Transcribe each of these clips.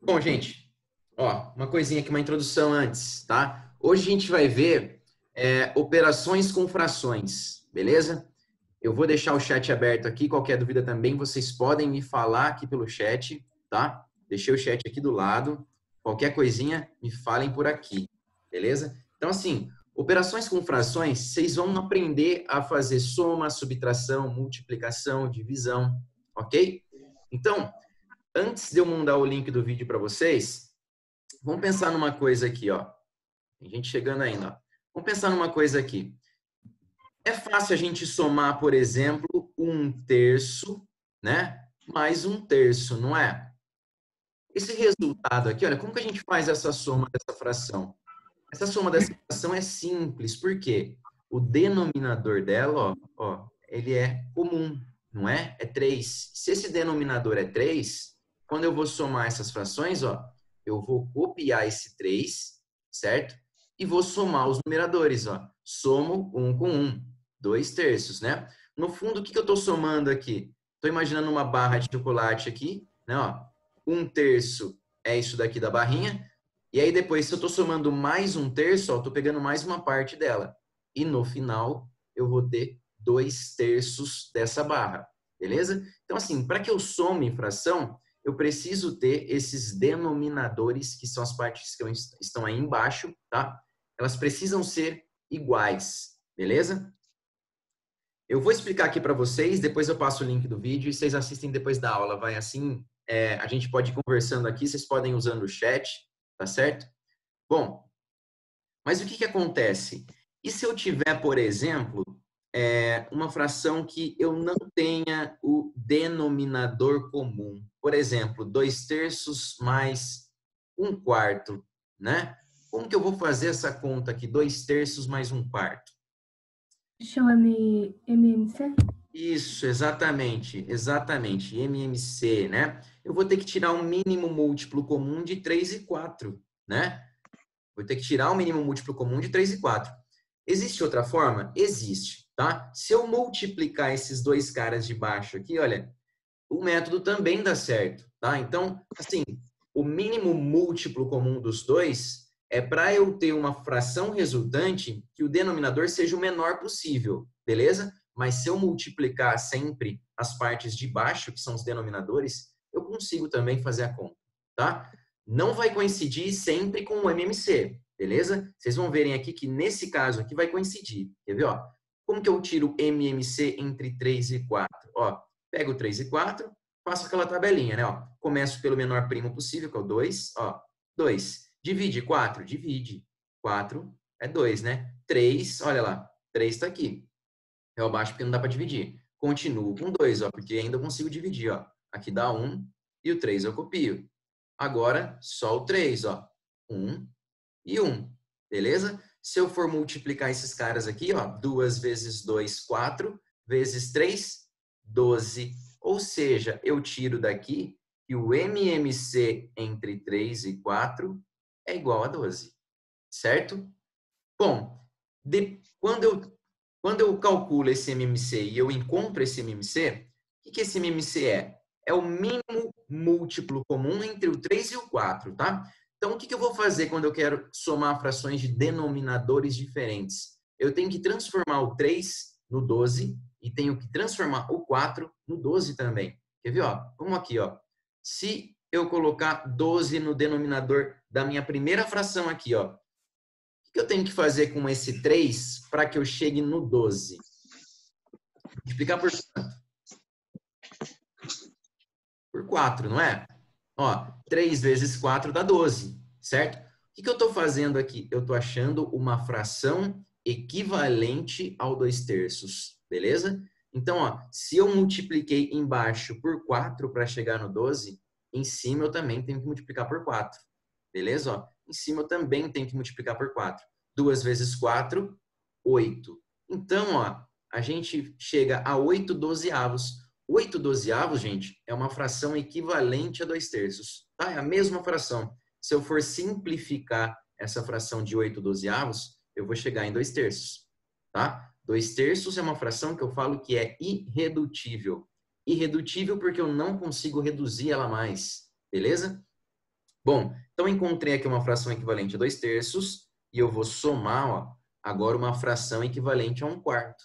Bom, gente, ó, uma coisinha aqui, uma introdução antes, tá? Hoje a gente vai ver operações com frações, beleza? Eu vou deixar o chat aberto aqui, qualquer dúvida também, vocês podem me falar aqui pelo chat, tá? Deixei o chat aqui do lado, qualquer coisinha, me falem por aqui, beleza? Então, assim, operações com frações, vocês vão aprender a fazer soma, subtração, multiplicação, divisão, ok? Então, antes de eu mandar o link do vídeo para vocês, vamos pensar numa coisa aqui, ó. Tem gente chegando ainda, ó. Vamos pensar numa coisa aqui. É fácil a gente somar, por exemplo, um terço, né? Mais um terço, não é? Esse resultado aqui, olha, como que a gente faz essa soma dessa fração? Essa soma dessa fração é simples, porque o denominador dela, ele é comum, não é? É 3. Se esse denominador é 3, quando eu vou somar essas frações, ó, eu vou copiar esse 3, certo? E vou somar os numeradores, ó. Somo 1 com 1, 2 terços, né? No fundo, o que eu estou somando aqui? Estou imaginando uma barra de chocolate aqui, né? Ó, 1 terço é isso daqui da barrinha, e aí depois, se eu estou somando mais um terço, eu estou pegando mais uma parte dela. E no final, eu vou ter 2 terços dessa barra. Beleza? Então, assim, para que eu some fração, eu preciso ter esses denominadores, que são as partes que estão aí embaixo, tá? Elas precisam ser iguais. Beleza? Eu vou explicar aqui para vocês, depois eu passo o link do vídeo e vocês assistem depois da aula. Vai assim, a gente pode ir conversando aqui, vocês podem ir usando o chat, tá certo? Bom, mas o que que acontece? E se eu tiver, por exemplo, uma fração que eu não tenha o denominador comum? Por exemplo, 2 terços mais um quarto, né? Como que eu vou fazer essa conta aqui? 2 terços mais um quarto? Chama MMC? Isso, exatamente, exatamente, MMC, né? Eu vou ter que tirar um mínimo múltiplo comum de 3 e 4, né? Vou ter que tirar o mínimo múltiplo comum de 3 e 4. Existe outra forma? Existe, tá? Se eu multiplicar esses dois caras de baixo aqui, olha, o método também dá certo, tá? Então, assim, o mínimo múltiplo comum dos dois é para eu ter uma fração resultante que o denominador seja o menor possível, beleza? Mas se eu multiplicar sempre as partes de baixo, que são os denominadores, eu consigo também fazer a conta, tá? Não vai coincidir sempre com o MMC, beleza? Vocês vão verem aqui que nesse caso aqui vai coincidir. Quer ver, ó? Como que eu tiro MMC entre 3 e 4? Ó, pego 3 e 4, faço aquela tabelinha, né? Ó, começo pelo menor primo possível, que é o 2. Ó, 2. Divide 4? Divide. 4 é 2, né? 3, olha lá. 3 está aqui. Eu abaixo porque não dá para dividir. Continuo com 2, ó, porque ainda consigo dividir. Ó. Aqui dá 1 e o 3 eu copio. Agora, só o 3, ó. 1 e 1. Beleza? Se eu for multiplicar esses caras aqui, ó, 2 vezes 2, 4, vezes 3, 12. Ou seja, eu tiro daqui que o MMC entre 3 e 4 é igual a 12. Certo? Bom, quando eu calculo esse MMC e eu encontro esse MMC, o que esse MMC é? É o mínimo múltiplo comum entre o 3 e o 4, tá? Então, o que eu vou fazer quando eu quero somar frações de denominadores diferentes? Eu tenho que transformar o 3 no 12 e tenho que transformar o 4 no 12 também. Quer ver? Ó? Vamos aqui. Ó. Se eu colocar 12 no denominador da minha primeira fração aqui, ó, o que eu tenho que fazer com esse 3 para que eu chegue no 12? Multiplicar por quanto? Por 4, não é? Ó, 3 vezes 4 dá 12, certo? O que eu estou fazendo aqui? Eu estou achando uma fração equivalente ao 2 terços, beleza? Então, ó, se eu multipliquei embaixo por 4 para chegar no 12, em cima eu também tenho que multiplicar por 4, beleza? Ó, em cima eu também tenho que multiplicar por 4. 2 vezes 4, 8. Então, ó, a gente chega a 8 dozeavos. 8 dozeavos, gente, é uma fração equivalente a 2 terços. Tá? É a mesma fração. Se eu for simplificar essa fração de 8 dozeavos, eu vou chegar em 2 terços. Tá? 2 terços é uma fração que eu falo que é irredutível. Irredutível porque eu não consigo reduzir ela mais. Beleza? Bom, então encontrei aqui uma fração equivalente a 2/3 e eu vou somar, ó, agora uma fração equivalente a 1/4.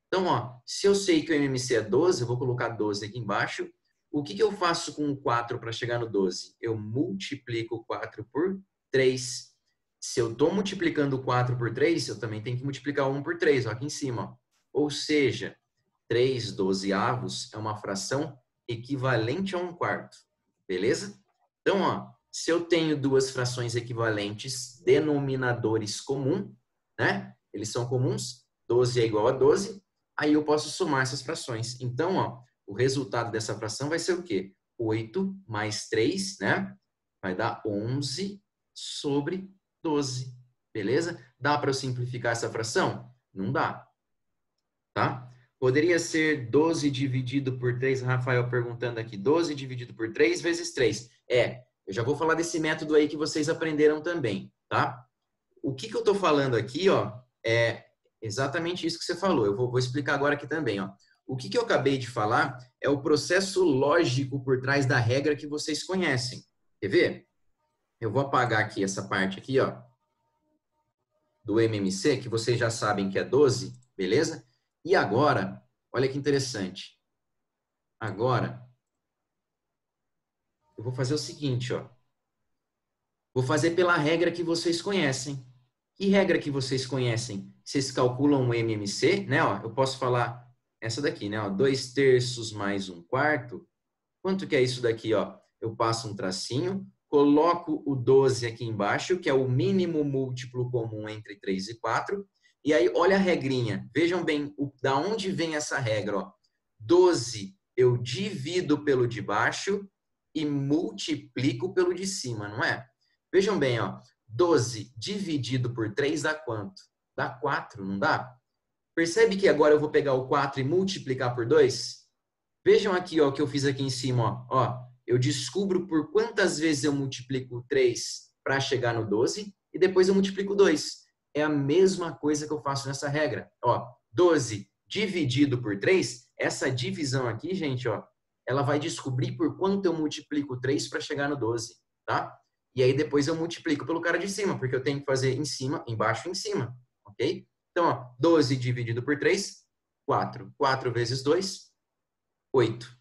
Então, ó, se eu sei que o MMC é 12, eu vou colocar 12 aqui embaixo. O que que eu faço com o 4 para chegar no 12? Eu multiplico o 4 por 3. Se eu estou multiplicando o 4 por 3, eu também tenho que multiplicar o 1 por 3, ó, aqui em cima. Ó. Ou seja, 3/12 é uma fração equivalente a 1/4. Beleza? Então, ó, se eu tenho duas frações equivalentes, denominadores comum, né? Eles são comuns, 12 é igual a 12, aí eu posso somar essas frações. Então, ó, o resultado dessa fração vai ser o quê? 8 mais 3, né? Vai dar 11 sobre 12. Beleza? Dá para eu simplificar essa fração? Não dá. Tá? Poderia ser 12 dividido por 3, Rafael perguntando aqui, 12 dividido por 3 vezes 3. Eu já vou falar desse método aí que vocês aprenderam também, tá? O que eu estou falando aqui, ó, é exatamente isso que você falou. Eu vou explicar agora aqui também, ó. O que eu acabei de falar é o processo lógico por trás da regra que vocês conhecem. Quer ver? Eu vou apagar aqui essa parte aqui, ó, do MMC, que vocês já sabem que é 12, beleza? E agora, olha que interessante. Agora, eu vou fazer o seguinte, ó. Vou fazer pela regra que vocês conhecem. Que regra que vocês conhecem? Vocês calculam o MMC, né? Ó, eu posso falar essa daqui, né? Ó, 2/3 mais 1/4. Quanto que é isso daqui, ó? Eu passo um tracinho, coloco o 12 aqui embaixo, que é o mínimo múltiplo comum entre 3 e 4. E aí, olha a regrinha. Vejam bem da onde vem essa regra, ó. 12 eu divido pelo de baixo e multiplico pelo de cima, não é? Vejam bem, ó. 12 dividido por 3 dá quanto? Dá 4, não dá? Percebe que agora eu vou pegar o 4 e multiplicar por 2? Vejam aqui, ó, o que eu fiz aqui em cima, ó. Eu descubro por quantas vezes eu multiplico o 3 para chegar no 12 e depois eu multiplico 2. É a mesma coisa que eu faço nessa regra. Ó, 12 dividido por 3, essa divisão aqui, gente, ó, ela vai descobrir por quanto eu multiplico 3 para chegar no 12, tá? E aí depois eu multiplico pelo cara de cima, porque eu tenho que fazer em cima, embaixo e em cima, ok? Então, ó, 12 dividido por 3, 4. 4 vezes 2, 8,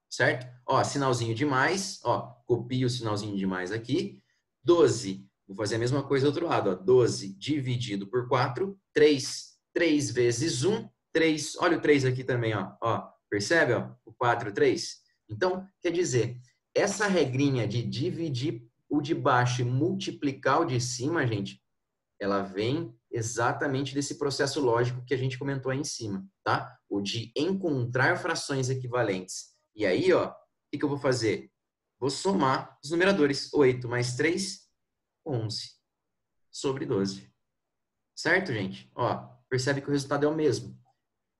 certo? Ó, sinalzinho de mais, ó, copio o sinalzinho de mais aqui. 12, vou fazer a mesma coisa do outro lado, ó, 12 dividido por 4, 3. 3 vezes 1, 3. Olha o 3 aqui também, ó, percebe, ó, o 4, 3? Então, quer dizer, essa regrinha de dividir o de baixo e multiplicar o de cima, gente, ela vem exatamente desse processo lógico que a gente comentou aí em cima, tá? O de encontrar frações equivalentes. E aí, ó, o que eu vou fazer? Vou somar os numeradores. 8 mais 3, 11 sobre 12. Certo, gente? Ó, percebe que o resultado é o mesmo.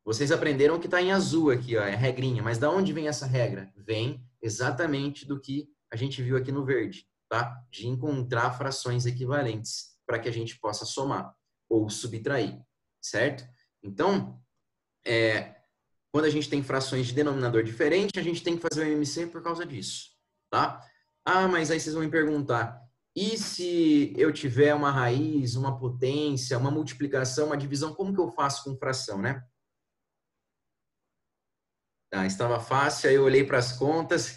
Vocês aprenderam que está em azul aqui, ó, é a regrinha. Mas da onde vem essa regra? Vem exatamente do que a gente viu aqui no verde, tá? De encontrar frações equivalentes para que a gente possa somar ou subtrair, certo? Então, quando a gente tem frações de denominador diferente, a gente tem que fazer o MMC por causa disso, tá? Ah, mas aí vocês vão me perguntar, e se eu tiver uma raiz, uma potência, uma multiplicação, uma divisão, como que eu faço com fração, né? Tá, estava fácil, aí eu olhei para as contas.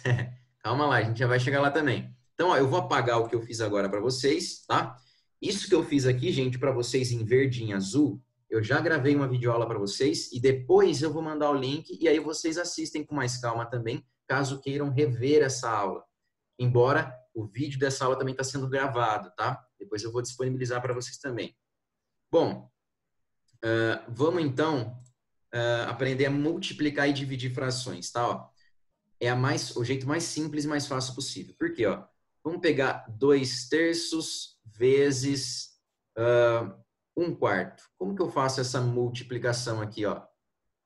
Calma lá, a gente já vai chegar lá também. Então, ó, eu vou apagar o que eu fiz agora para vocês, tá? Isso que eu fiz aqui, gente, para vocês em verde e em azul, eu já gravei uma videoaula para vocês e depois eu vou mandar o link e aí vocês assistem com mais calma também, caso queiram rever essa aula. Embora o vídeo dessa aula também está sendo gravado, tá? Depois eu vou disponibilizar para vocês também. Bom, vamos então aprender a multiplicar e dividir frações, tá? Ó, é o jeito mais simples e mais fácil possível. Por quê? Ó? Vamos pegar 2/3 vezes 1/4. Como que eu faço essa multiplicação aqui? Ó?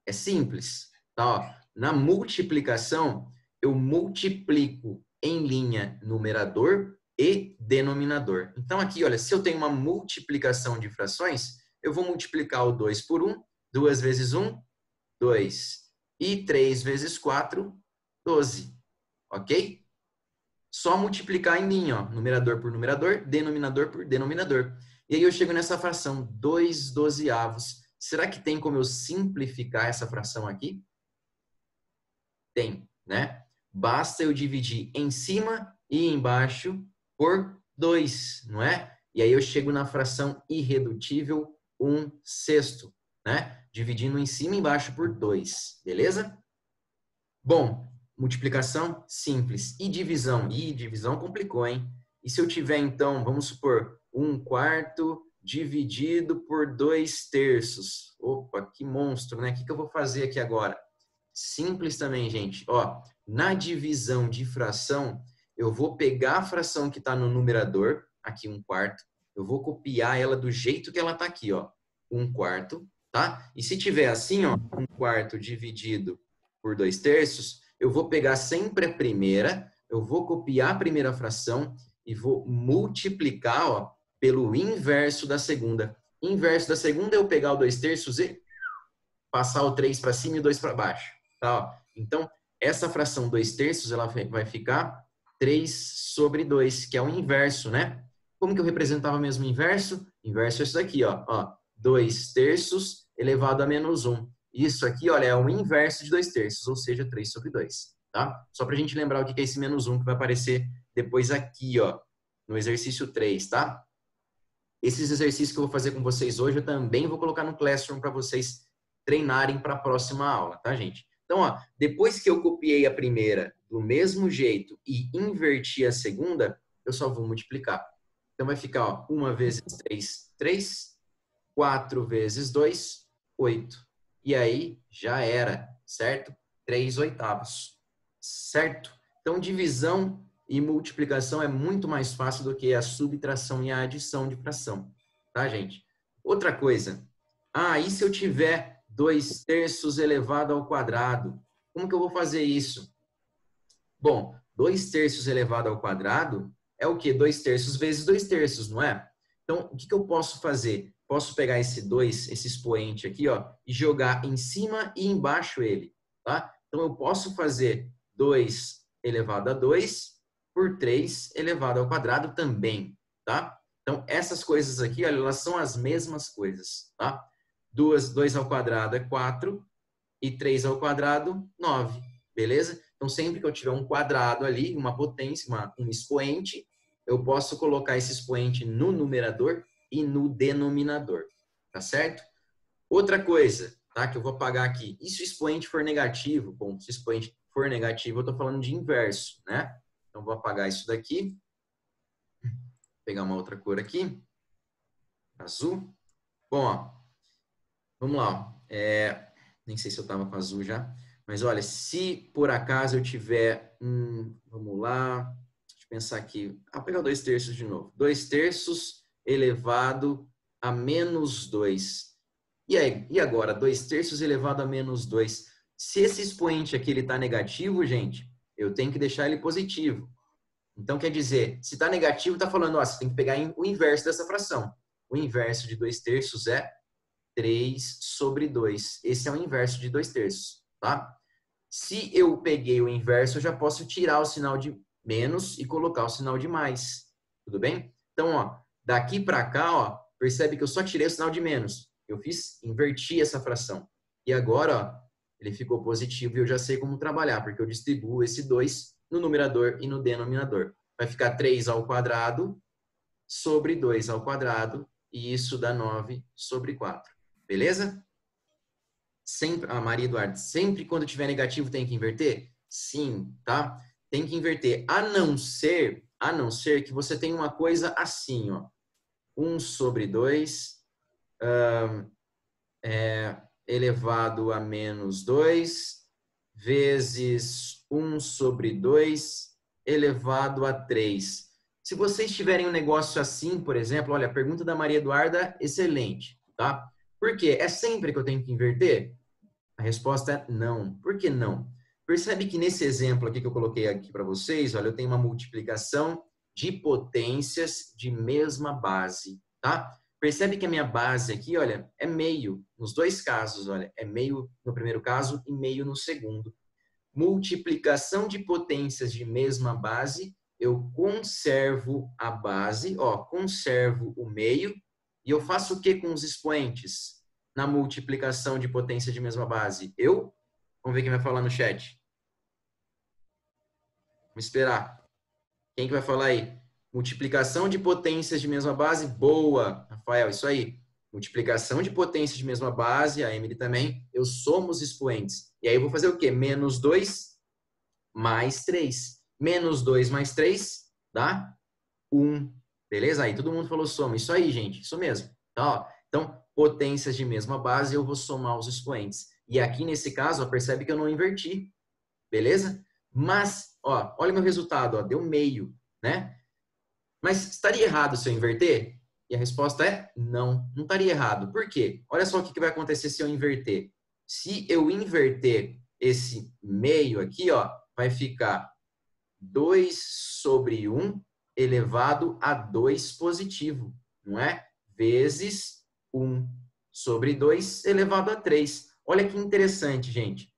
É simples. Tá? Ó, na multiplicação, eu multiplico em linha numerador e denominador. Então, aqui, olha, se eu tenho uma multiplicação de frações, eu vou multiplicar o 2 por 1, 2 vezes 1, 2. E 3 vezes 4, 12. Ok? Só multiplicar em linha, ó, numerador por numerador, denominador por denominador. E aí eu chego nessa fração, 2/12. Será que tem como eu simplificar essa fração aqui? Tem, né? Basta eu dividir em cima e embaixo por 2, não é? E aí eu chego na fração irredutível 1/6, né? Dividindo em cima e embaixo por 2, beleza? Bom, multiplicação simples. E divisão? Ih, divisão complicou, hein? E se eu tiver, então, vamos supor, 1/4 dividido por 2/3? Opa, que monstro, né? O que eu vou fazer aqui agora? Simples também, gente. Ó, na divisão de fração, eu vou pegar a fração que está no numerador, aqui 1/4, eu vou copiar ela do jeito que ela está aqui, ó, 1/4, tá? E se tiver assim, ó, 1/4 dividido por 2/3, eu vou pegar sempre a primeira, eu vou copiar a primeira fração e vou multiplicar, ó, pelo inverso da segunda. Inverso da segunda é eu pegar o 2/3 e passar o 3 para cima e o 2 para baixo. Tá? Então, essa fração 2/3 ela vai ficar 3/2, que é o inverso, né? Como que eu representava mesmo o inverso? Inverso é isso daqui, ó. 2/3 elevado a -1. Isso aqui, olha, é o inverso de 2/3, ou seja, 3/2. Tá? Só para a gente lembrar o que é esse -1 que vai aparecer depois aqui, ó, no exercício 3, tá? Esses exercícios que eu vou fazer com vocês hoje, eu também vou colocar no Classroom para vocês treinarem para a próxima aula, tá, gente? Então, ó, depois que eu copiei a primeira do mesmo jeito e inverti a segunda, eu só vou multiplicar. Então, vai ficar, ó, 1 vezes 3, 3. 4 vezes 2, 8. E aí, já era, certo? 3/8. Certo? Então, divisão e multiplicação é muito mais fácil do que a subtração e a adição de fração. Tá, gente? Outra coisa. E se eu tiver 2/3 elevado ao quadrado? Como que eu vou fazer isso? Bom, 2/3 elevado ao quadrado é o quê? 2/3 vezes 2/3, não é? Então, o que eu posso fazer? Posso pegar esse 2, esse expoente aqui, ó, e jogar em cima e embaixo ele, tá? Então, eu posso fazer 2 elevado a 2 por 3 elevado ao quadrado também, tá? Então, essas coisas aqui, olha, elas são as mesmas coisas, tá? 2 ao quadrado é 4 e 3 ao quadrado, 9, beleza? Então, sempre que eu tiver um quadrado ali, uma potência, um expoente, eu posso colocar esse expoente no numerador e no denominador, tá certo? Outra coisa, tá, que eu vou apagar aqui. E se o expoente for negativo? Bom, se o expoente for negativo, eu estou falando de inverso, né? Então, vou apagar isso daqui. Vou pegar uma outra cor aqui. Azul. Bom, ó, vamos lá. Nem sei se eu estava com azul já. Mas olha, se por acaso eu tiver vamos lá, deixa eu pensar aqui. Vou pegar 2/3 de novo. 2/3 elevado a -2. E aí, e agora? 2/3 elevado a -2. Se esse expoente aqui ele está negativo, gente, eu tenho que deixar ele positivo. Então, quer dizer, se está negativo, está falando, ó, você tem que pegar o inverso dessa fração. O inverso de 2/3 é 3/2. Esse é o inverso de 2/3, tá? Se eu peguei o inverso, eu já posso tirar o sinal de menos e colocar o sinal de mais. Tudo bem? Então, ó, daqui para cá, ó, percebe que eu só tirei o sinal de menos. Eu inverti essa fração. E agora, ó, ele ficou positivo e eu já sei como trabalhar, porque eu distribuo esse 2 no numerador e no denominador. Vai ficar 3 ao quadrado sobre 2 ao quadrado, e isso dá 9/4. Beleza? Sempre, Maria Eduarda, sempre quando tiver negativo tem que inverter? Sim, tá? Tem que inverter, a não ser que você tenha uma coisa assim, ó. 1/2 elevado a -2 vezes 1/2 elevado a 3. Se vocês tiverem um negócio assim, por exemplo, olha, a pergunta da Maria Eduarda, excelente, tá? Por quê? É sempre que eu tenho que inverter? A resposta é não. Por que não? Percebe que nesse exemplo aqui que eu coloquei aqui para vocês, olha, eu tenho uma multiplicação de potências de mesma base, tá? Percebe que a minha base aqui, olha, é meio. Nos dois casos, olha, é meio no primeiro caso e meio no segundo. Multiplicação de potências de mesma base eu conservo a base, ó, conservo o meio, e eu faço o que com os expoentes na multiplicação de potência de mesma base? Vamos ver quem vai falar no chat. Vamos esperar. Quem que vai falar aí? Multiplicação de potências de mesma base, boa, Rafael, isso aí. Multiplicação de potências de mesma base, a Emily também, eu somo os expoentes. E aí eu vou fazer o quê? Menos 2 mais 3. Menos 2 mais 3 dá 1. Beleza? Aí todo mundo falou soma. Isso aí, gente. Isso mesmo. Tá, ó. Então, potências de mesma base, eu vou somar os expoentes. E aqui, nesse caso, ó, percebe que eu não inverti. Beleza? Mas, ó, olha meu resultado. Ó, deu meio, né? Mas estaria errado se eu inverter? E a resposta é não. Não estaria errado. Por quê? Olha só o que vai acontecer se eu inverter. Se eu inverter esse meio aqui, ó, vai ficar 2 sobre 1 elevado a 2 positivo, não é? Vezes 1 sobre 2 elevado a 3. Olha que interessante, gente.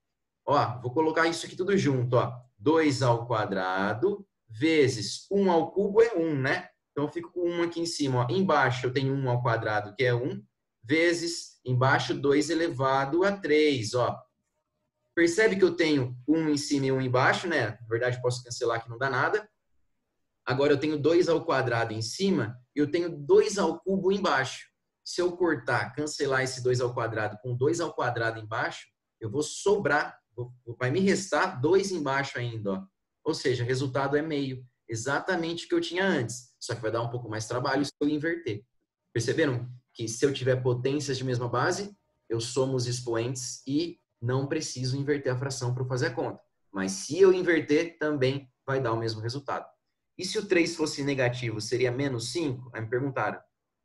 Ó, vou colocar isso aqui tudo junto, ó. 2 ao quadrado vezes 1 ao cubo é 1, né? Então, eu fico com 1 aqui em cima, ó. Embaixo eu tenho 1 ao quadrado, que é 1, vezes, embaixo, 2 elevado a 3, ó. Percebe que eu tenho 1 em cima e 1 embaixo, né? Na verdade, posso cancelar que não dá nada. Agora, eu tenho 2 ao quadrado em cima e eu tenho 2 ao cubo embaixo. Se eu cortar, cancelar esse 2 ao quadrado com 2 ao quadrado embaixo, eu vou sobrar, vai me restar 2 embaixo ainda, ó. Ou seja, o resultado é meio. Exatamente o que eu tinha antes. Só que vai dar um pouco mais trabalho se eu inverter. Perceberam que se eu tiver potências de mesma base, eu somo os expoentes e não preciso inverter a fração para fazer a conta. Mas se eu inverter, também vai dar o mesmo resultado. E se o 3 fosse negativo, seria menos 5? Aí me perguntaram.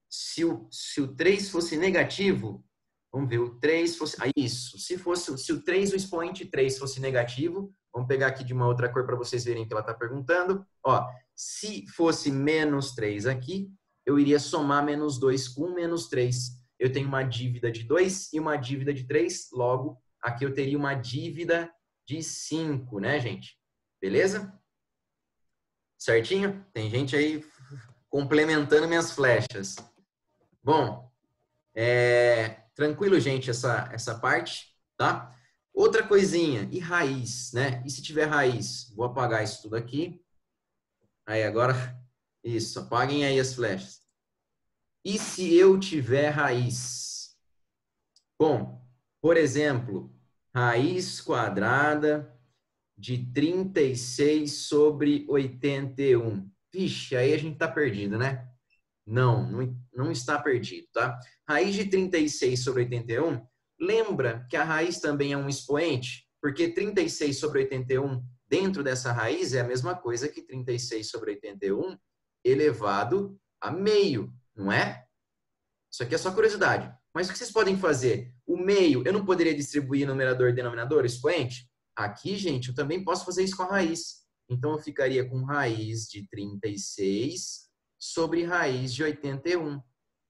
Se o 3 fosse negativo, vamos ver, o 3 fosse... Ah, isso. Se o 3, o expoente 3 fosse negativo, vamos pegar aqui de uma outra cor para vocês verem o que ela está perguntando. Ó, se fosse menos 3 aqui, eu iria somar menos 2 com menos 3. Eu tenho uma dívida de 2 e uma dívida de 3, logo, aqui eu teria uma dívida de 5, né, gente? Beleza? Certinho? Tem gente aí complementando minhas flechas. Bom, tranquilo, gente, essa parte, tá? Outra coisinha, e raiz, né? E se tiver raiz? Vou apagar isso tudo aqui. Aí, agora, isso, apaguem aí as flechas. E se eu tiver raiz? Bom, por exemplo, raiz quadrada de 36 sobre 81. Vixe, aí a gente tá perdido, né? Não está perdido, tá? Raiz de 36 sobre 81, lembra que a raiz também é um expoente? Porque 36 sobre 81 dentro dessa raiz é a mesma coisa que 36 sobre 81 elevado a meio, não é? Isso aqui é só curiosidade. Mas o que vocês podem fazer? O meio, eu não poderia distribuir numerador e denominador, expoente? Aqui, gente, eu também posso fazer isso com a raiz. Então, eu ficaria com raiz de 36 sobre raiz de 81.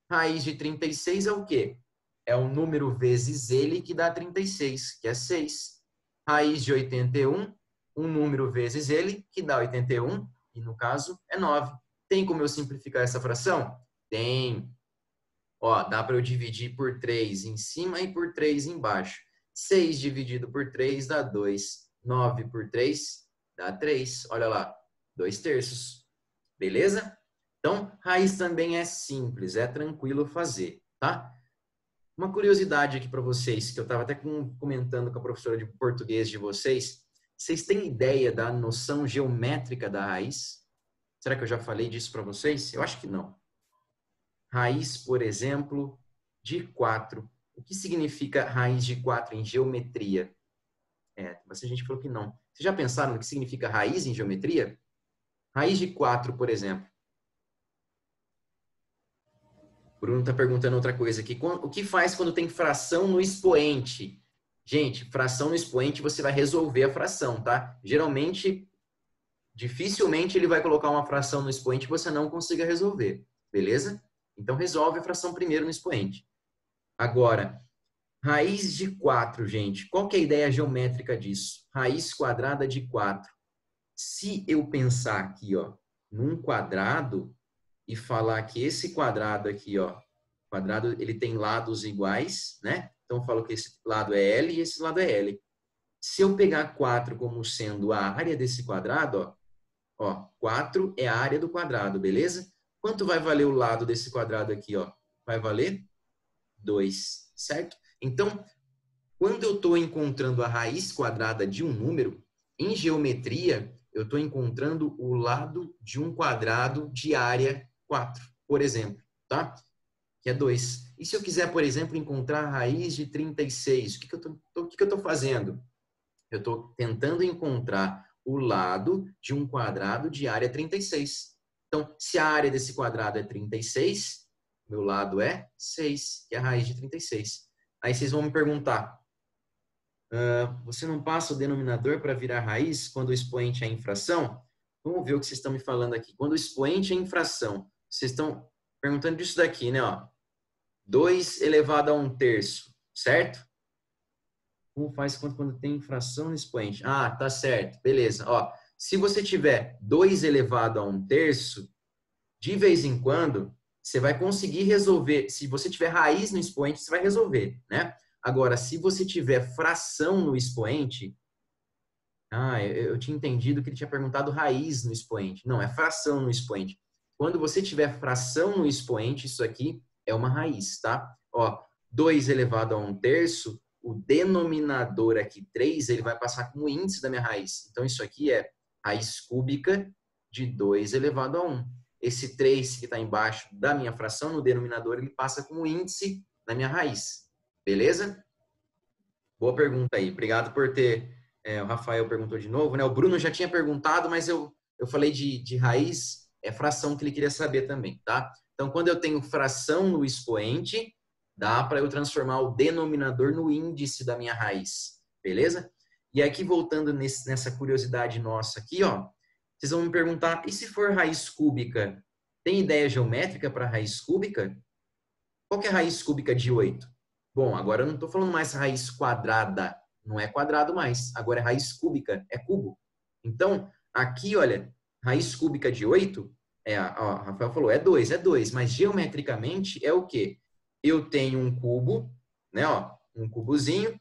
Raiz de 36 é o quê? É o número vezes ele que dá 36, que é 6. Raiz de 81, um número vezes ele, que dá 81, e no caso é 9. Tem como eu simplificar essa fração? Tem. Ó, dá para eu dividir por 3 em cima e por 3 embaixo. 6 dividido por 3 dá 2. 9 por 3 dá 3. Olha lá, 2 terços. Beleza? Então, raiz também é simples, é tranquilo fazer, tá? Uma curiosidade aqui para vocês, que eu estava até comentando com a professora de português de vocês. Vocês têm ideia da noção geométrica da raiz? Será que eu já falei disso para vocês? Eu acho que não. Raiz, por exemplo, de 4. O que significa raiz de 4 em geometria? Mas a gente falou que não. Vocês já pensaram no que significa raiz em geometria? Raiz de 4, por exemplo. O Bruno está perguntando outra coisa aqui. O que faz quando tem fração no expoente? Gente, fração no expoente você vai resolver a fração, tá? Geralmente, dificilmente ele vai colocar uma fração no expoente que você não consiga resolver, beleza? Então, resolve a fração primeiro no expoente. Agora, raiz de 4, gente. Qual que é a ideia geométrica disso? Raiz quadrada de 4. Se eu pensar aqui, ó, num quadrado e falar que esse quadrado aqui, ó, quadrado, ele tem lados iguais, né? Então, eu falo que esse lado é L e esse lado é L. Se eu pegar 4 como sendo a área desse quadrado, ó, 4 é a área do quadrado, beleza? Quanto vai valer o lado desse quadrado aqui, ó? Vai valer 2, certo? Então, quando eu estou encontrando a raiz quadrada de um número, em geometria, eu estou encontrando o lado de um quadrado de área 4, por exemplo, tá? Que é 2. E se eu quiser, por exemplo, encontrar a raiz de 36, o que eu estou fazendo? Eu estou tentando encontrar o lado de um quadrado de área 36. Então, se a área desse quadrado é 36, meu lado é 6, que é a raiz de 36. Aí vocês vão me perguntar, você não passa o denominador para virar raiz quando o expoente é em fração? Vamos ver o que vocês estão me falando aqui. Quando o expoente é em fração, vocês estão perguntando disso daqui, né? Ó, 2 elevado a 1/3, certo? Como faz quando tem fração no expoente? Ah, tá certo. Beleza. Ó, se você tiver 2 elevado a 1/3, de vez em quando, você vai conseguir resolver. Se você tiver raiz no expoente, você vai resolver, né? Agora, se você tiver fração no expoente, eu tinha entendido que ele tinha perguntado raiz no expoente. Não, é fração no expoente. Quando você tiver fração no expoente, isso aqui é uma raiz, tá? Ó, 2 elevado a 1/3, o denominador aqui, 3, ele vai passar como índice da minha raiz. Então, isso aqui é raiz cúbica de 2 elevado a 1. Esse 3 que está embaixo da minha fração, no denominador, ele passa como índice da minha raiz. Beleza? Boa pergunta aí. Obrigado por ter... o Rafael perguntou de novo, né? O Bruno já tinha perguntado, mas eu falei de raiz, é fração que ele queria saber também, tá? Então, quando eu tenho fração no expoente, dá para eu transformar o denominador no índice da minha raiz, beleza? E aqui, voltando nessa curiosidade nossa aqui, ó, vocês vão me perguntar, e se for raiz cúbica? Tem ideia geométrica para raiz cúbica? Qual que é a raiz cúbica de 8? Bom, agora eu não estou falando mais raiz quadrada, não é quadrado mais, agora é raiz cúbica, é cubo. Então, aqui, olha, raiz cúbica de 8, ó, Rafael falou, é 2, mas geometricamente é o quê? Eu tenho um cubo, né, ó, um cubozinho,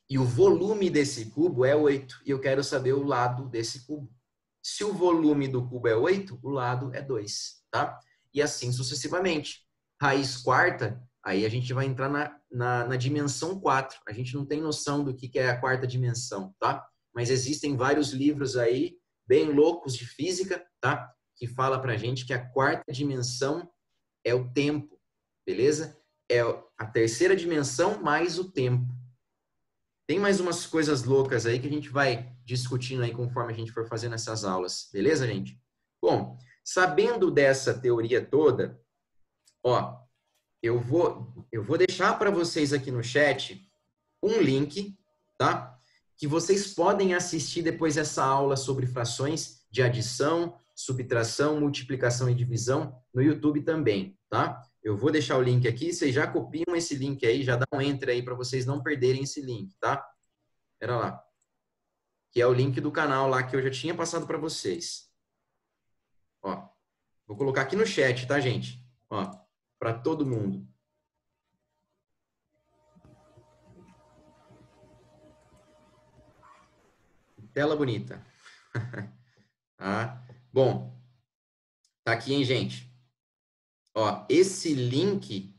e o volume desse cubo é 8, e eu quero saber o lado desse cubo. Se o volume do cubo é 8, o lado é 2, tá? E assim sucessivamente. Raiz quarta, aí a gente vai entrar na dimensão 4. A gente não tem noção do que é a quarta dimensão, tá? Mas existem vários livros aí, bem loucos de física, tá? Que fala pra gente que a quarta dimensão é o tempo, beleza? É a terceira dimensão mais o tempo. Tem mais umas coisas loucas aí que a gente vai discutindo aí conforme a gente for fazendo essas aulas, beleza, gente? Bom, sabendo dessa teoria toda, ó, eu vou deixar para vocês aqui no chat um link, tá? Que vocês podem assistir depois dessa aula sobre frações de adição, subtração, multiplicação e divisão no YouTube também, tá? Eu vou deixar o link aqui, vocês já copiam esse link aí, já dá um enter aí para vocês não perderem esse link, tá? Era lá. Que é o link do canal lá que eu já tinha passado para vocês. Ó, vou colocar aqui no chat, tá, gente? Ó, para todo mundo. Tela bonita. Tá? Bom, tá aqui, hein, gente? Ó, esse link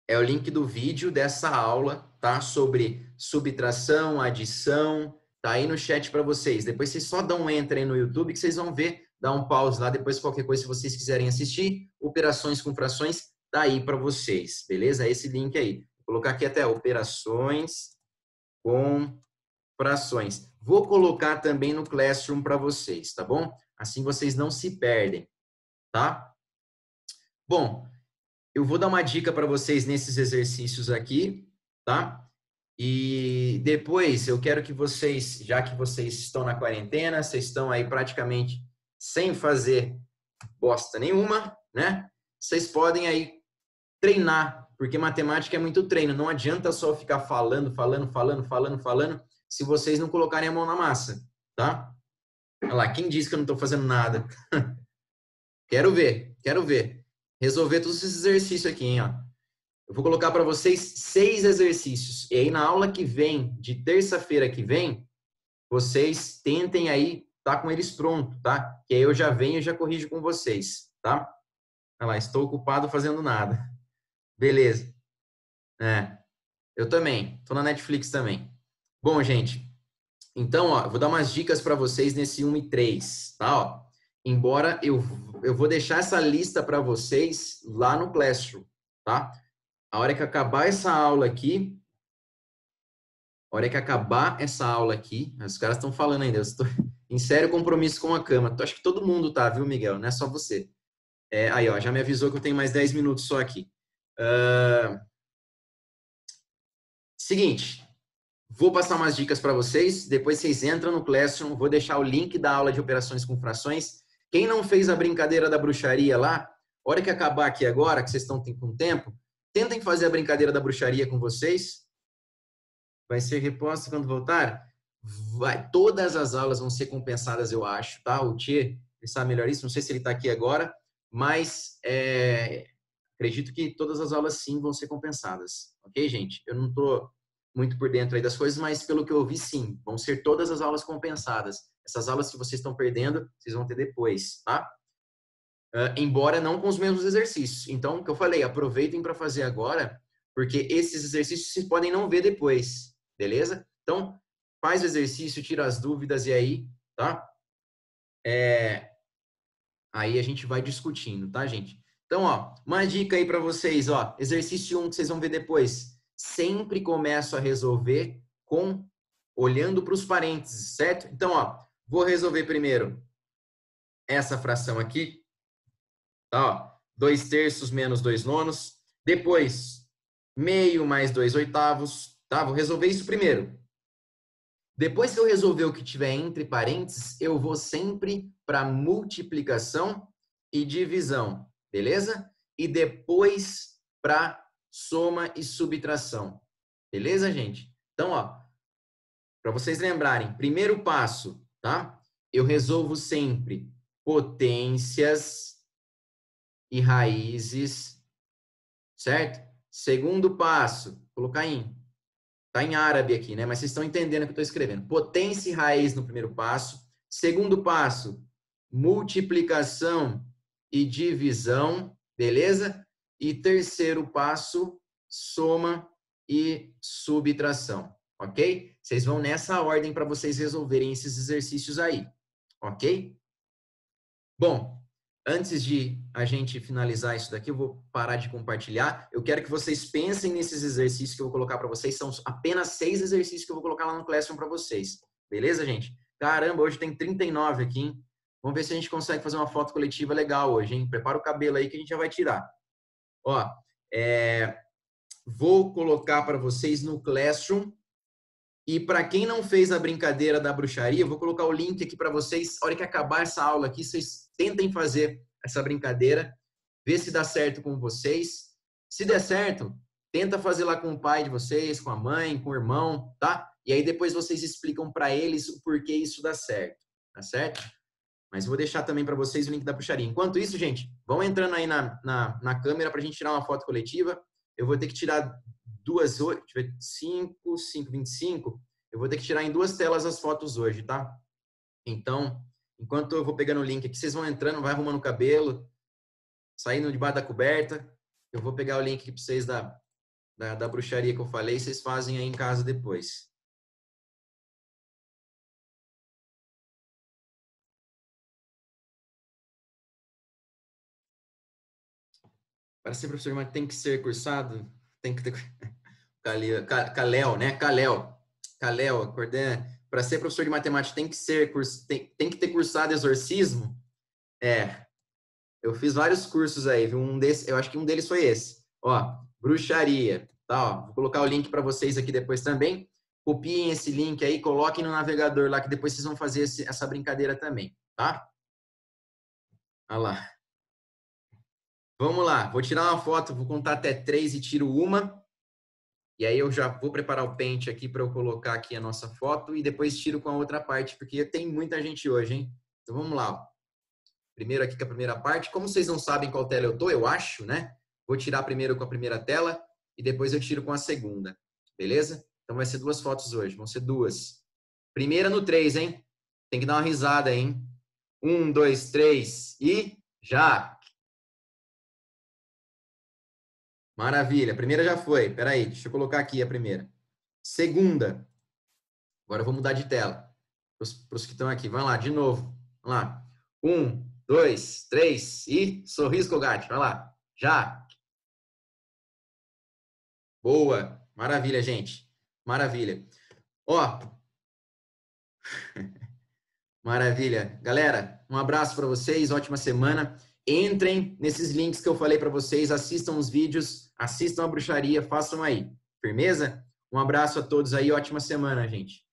é o link do vídeo dessa aula, tá? Sobre subtração, adição, tá aí no chat para vocês. Depois vocês só dão um enter aí no YouTube que vocês vão ver, dá um pause lá, depois qualquer coisa se vocês quiserem assistir, operações com frações, tá aí para vocês, beleza? Esse link aí. Vou colocar aqui até operações com frações. Vou colocar também no Classroom para vocês, tá bom? Assim vocês não se perdem, tá? Bom, eu vou dar uma dica para vocês nesses exercícios aqui, tá? E depois eu quero que vocês, já que vocês estão na quarentena, vocês estão aí praticamente sem fazer bosta nenhuma, né? Vocês podem aí treinar, porque matemática é muito treino. Não adianta só ficar falando, se vocês não colocarem a mão na massa, tá? Olha lá, quem disse que eu não estou fazendo nada? Quero ver, quero ver. Resolver todos esses exercícios aqui, hein, ó. Eu vou colocar para vocês 6 exercícios. E aí, na aula que vem, de terça-feira que vem, vocês tentem aí tá com eles prontos, tá? Que aí eu já venho e já corrijo com vocês, tá? Olha lá, estou ocupado fazendo nada. Beleza. É, eu também. Tô na Netflix também. Bom, gente, então, ó, vou dar umas dicas para vocês nesse 1 e 3, tá? Ó, embora eu vou deixar essa lista para vocês lá no Classroom, tá? A hora que acabar essa aula aqui, a hora que acabar essa aula aqui, os caras estão falando ainda, eu estou em sério compromisso com a cama. Acho que todo mundo tá, viu, Miguel? Não é só você. É, aí, ó, já me avisou que eu tenho mais 10 minutos só aqui. Seguinte, vou passar umas dicas para vocês, depois vocês entram no Classroom, vou deixar o link da aula de operações com frações. Quem não fez a brincadeira da bruxaria lá, hora que acabar aqui agora, que vocês estão com tempo, tentem fazer a brincadeira da bruxaria com vocês. Vai ser reposta quando voltar? Vai, todas as aulas vão ser compensadas, eu acho, tá? O Tchê, ele sabe melhor isso, não sei se ele está aqui agora, mas acredito que todas as aulas sim vão ser compensadas, ok, gente? Eu não estou muito por dentro aí das coisas, mas pelo que eu vi, sim, vão ser todas as aulas compensadas. Essas aulas que vocês estão perdendo, vocês vão ter depois, tá? Embora não com os mesmos exercícios. Então, o que eu falei, aproveitem para fazer agora, porque esses exercícios vocês podem não ver depois, beleza? Então, faz o exercício, tira as dúvidas e aí, tá? Aí a gente vai discutindo, tá, gente? Então, ó, uma dica aí para vocês, ó, exercício 1 que vocês vão ver depois. Sempre começo a resolver olhando para os parênteses, certo? Então, ó, vou resolver primeiro essa fração aqui, tá? Ó, 2/3 menos 2/9. Depois, meio mais 2/8, tá? Vou resolver isso primeiro. Depois que eu resolver o que tiver entre parênteses, eu vou sempre para multiplicação e divisão, beleza? E depois para soma e subtração, beleza, gente? Então, ó, para vocês lembrarem, primeiro passo, tá? Eu resolvo sempre potências e raízes, certo? Segundo passo, colocar tá em árabe aqui, né? Mas vocês estão entendendo o que eu estou escrevendo. Potência e raiz no primeiro passo. Segundo passo, multiplicação e divisão, beleza? E terceiro passo, soma e subtração, ok? Vocês vão nessa ordem para vocês resolverem esses exercícios aí, ok? Bom, antes de a gente finalizar isso daqui, eu vou parar de compartilhar. Eu quero que vocês pensem nesses exercícios que eu vou colocar para vocês. São apenas 6 exercícios que eu vou colocar lá no Classroom para vocês. Beleza, gente? Caramba, hoje tem 39 aqui, hein? Vamos ver se a gente consegue fazer uma foto coletiva legal hoje, hein? Prepara o cabelo aí que a gente já vai tirar. Ó, vou colocar para vocês no Classroom. E para quem não fez a brincadeira da bruxaria, eu vou colocar o link aqui para vocês. A hora que acabar essa aula aqui, vocês tentem fazer essa brincadeira, ver se dá certo com vocês. Se der certo, tenta fazer lá com o pai de vocês, com a mãe, com o irmão, tá? E aí depois vocês explicam para eles o porquê isso dá certo, tá certo? Mas vou deixar também para vocês o link da bruxaria. Enquanto isso, gente, vão entrando aí na câmera para a gente tirar uma foto coletiva. Eu vou ter que tirar duas, 5, 5, 25. Eu vou ter que tirar em 2 telas as fotos hoje, tá? Então, enquanto eu vou pegando o link aqui, vocês vão entrando, vai arrumando o cabelo, saindo debaixo da coberta. Eu vou pegar o link aqui para vocês da bruxaria que eu falei, vocês fazem aí em casa depois. Para ser professor, mas tem que ser cursado, tem que ter Calel, né? Calel, acordei. Para ser professor de matemática tem que ter cursado exorcismo? Eu fiz vários cursos aí, viu? Eu acho que um deles foi esse. Ó, bruxaria, tá? Ó, vou colocar o link para vocês aqui depois também. Copiem esse link aí, coloquem no navegador lá que depois vocês vão fazer essa brincadeira também, tá? Olha lá. Vamos lá, vou tirar uma foto, vou contar até 3 e tiro uma. E aí eu já vou preparar o pente aqui para eu colocar aqui a nossa foto e depois tiro com a outra parte, porque tem muita gente hoje, hein? Então vamos lá. Ó. Primeiro aqui com a primeira parte. Como vocês não sabem qual tela eu tô, eu acho, né? Vou tirar primeiro com a primeira tela e depois eu tiro com a segunda. Beleza? Então vai ser 2 fotos hoje. Vão ser 2. Primeira no 3, hein? Tem que dar uma risada, hein? 1, 2, 3 e já! Maravilha. A primeira já foi. Peraí, deixa eu colocar aqui a primeira. Segunda. Agora eu vou mudar de tela. Para os que estão aqui. Vai lá, de novo. Vamos lá. 1, 2, 3 e sorriso, Colgate. Vai lá. Já. Boa. Maravilha, gente. Maravilha. Ó. Maravilha. Galera, um abraço para vocês. Ótima semana. Entrem nesses links que eu falei para vocês. Assistam os vídeos. Assistam a bruxaria. Façam aí. Firmeza? Um abraço a todos aí. Ótima semana, gente.